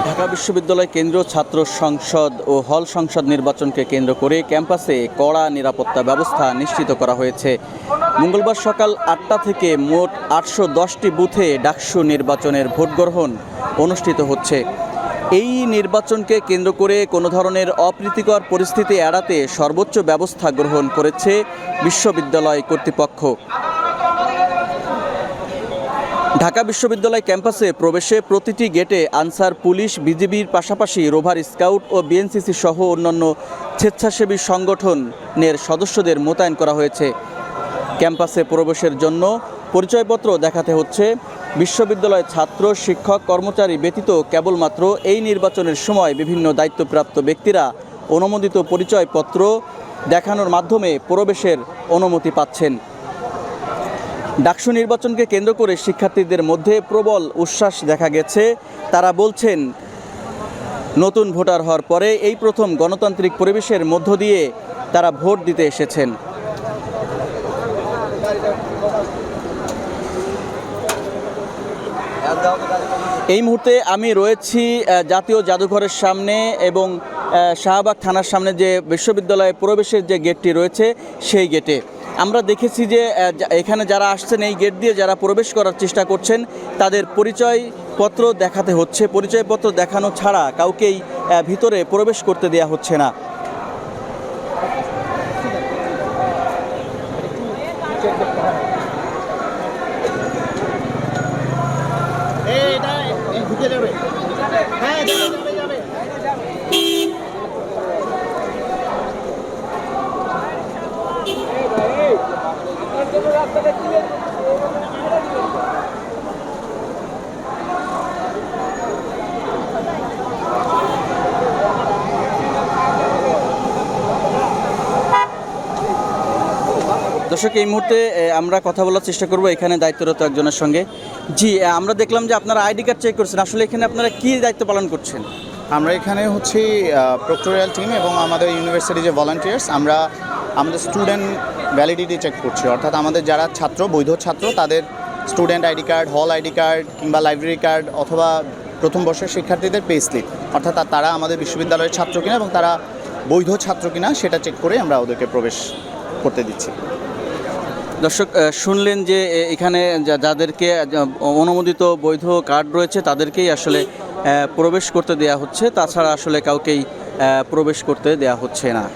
ঢাকা বিশ্ববিদ্যালয় কেন্দ্রীয় ছাত্র সংসদ ও হল সংসদ নির্বাচনকে কেন্দ্র করে ক্যাম্পাসে কড়া নিরাপত্তা ব্যবস্থা নিশ্চিত করা হয়েছে। মঙ্গলবার সকাল ৮টা থেকে মোট ৮১০টি বুথে ডাকসু নির্বাচনের ভোট গ্রহণ অনুষ্ঠিত হচ্ছে। এই নির্বাচনকে কেন্দ্র করে কোনো ধরনের অপ্রীতিকর পরিস্থিতি এড়াতে সর্বোচ্চ ব্যবস্থা গ্রহণ করেছে বিশ্ববিদ্যালয় কর্তৃপক্ষ। ঢাকা বিশ্ববিদ্যালয় ক্যাম্পাসে প্রবেশে প্রতিটি গেটে আনসার পুলিশ, বিজিবির পাশাপাশি রোভার স্কাউট ও বিএনসিসি সহ অন্যান্য স্বেচ্ছাসেবী সংগঠনের সদস্যদের মোতায়েন করা হয়েছে। ক্যাম্পাসে প্রবেশের জন্য পরিচয়পত্র দেখাতে হচ্ছে। বিশ্ববিদ্যালয়ের ছাত্র, শিক্ষক, কর্মচারী ব্যতীত কেবলমাত্র এই নির্বাচনের সময় বিভিন্ন দায়িত্বপ্রাপ্ত ব্যক্তিরা অনুমোদিত পরিচয়পত্র দেখানোর মাধ্যমে প্রবেশের অনুমতি পাচ্ছেন। ডাকসু নির্বাচনকে কেন্দ্র করে শিক্ষার্থীদের মধ্যে প্রবল উচ্ছ্বাস দেখা গেছে। তারা বলছেন, নতুন ভোটার হওয়ার পরে এই প্রথম গণতান্ত্রিক পরিবেশের মধ্য দিয়ে তারা ভোট দিতে এসেছেন। এই মুহূর্তে আমি রয়েছি জাতীয় জাদুঘরের সামনে এবং শাহবাগ থানার সামনে যে বিশ্ববিদ্যালয়ে প্রবেশের যে গেটটি রয়েছে সেই গেটে। আমরা দেখেছি যে এখানে যারা আসছেন এই গেট দিয়ে যারা প্রবেশ করার চেষ্টা করছেন তাদের পরিচয়পত্র দেখাতে হচ্ছে। পরিচয়পত্র দেখানো ছাড়া কাউকেই ভিতরে প্রবেশ করতে দেওয়া হচ্ছে না। দর্শক, এই মুহূর্তে আমরা কথা বলার চেষ্টা করব এখানে দায়িত্বরত একজনের সঙ্গে। জি, আমরা দেখলাম যে আপনারা আইডি কার্ড চেক করছেন, আসলে এখানে আপনারা কি দায়িত্ব পালন করছেন? আমরা এখানে হচ্ছে প্রক্টোরিয়াল টিম এবং আমাদের ইউনিভার্সিটি যে ভলান্টিয়ার্স, আমরা আমাদের স্টুডেন্ট ভ্যালিডিটি চেক করছি। অর্থাৎ আমাদের যারা ছাত্র, বৈধ ছাত্র, তাদের স্টুডেন্ট আইডি কার্ড, হল আইডি কার্ড কিংবা লাইব্রেরি কার্ড অথবা প্রথম বর্ষের শিক্ষার্থীদের পে স্লিপ, অর্থাৎ তারা আমাদের বিশ্ববিদ্যালয়ের ছাত্র কিনা এবং তারা বৈধ ছাত্র কিনা সেটা চেক করে আমরা ওদেরকে প্রবেশ করতে দিচ্ছি। দর্শক, শুনলেন যে এখানে যাদেরকে অনুমোদিত বৈধ কার্ড রয়েছে তাদেরকেই আসলে প্রবেশ করতে দেয়া হচ্ছে, তাছাড়া আসলে কাউকেই প্রবেশ করতে দেয়া হচ্ছে না।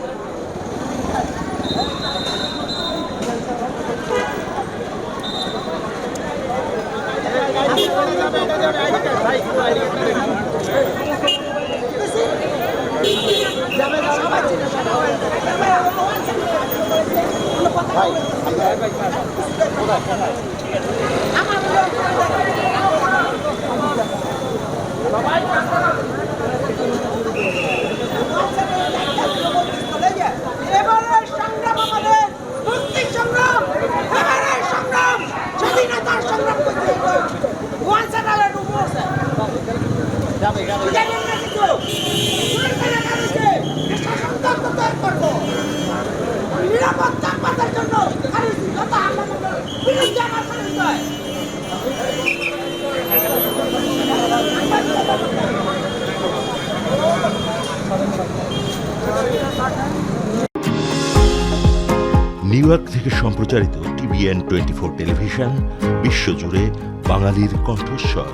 নিউ ইয়র্ক থেকে সম্প্রচারিত TVN 24 টেলিভিশন বিশ্বজুড়ে বাঙালির কণ্ঠস্বর।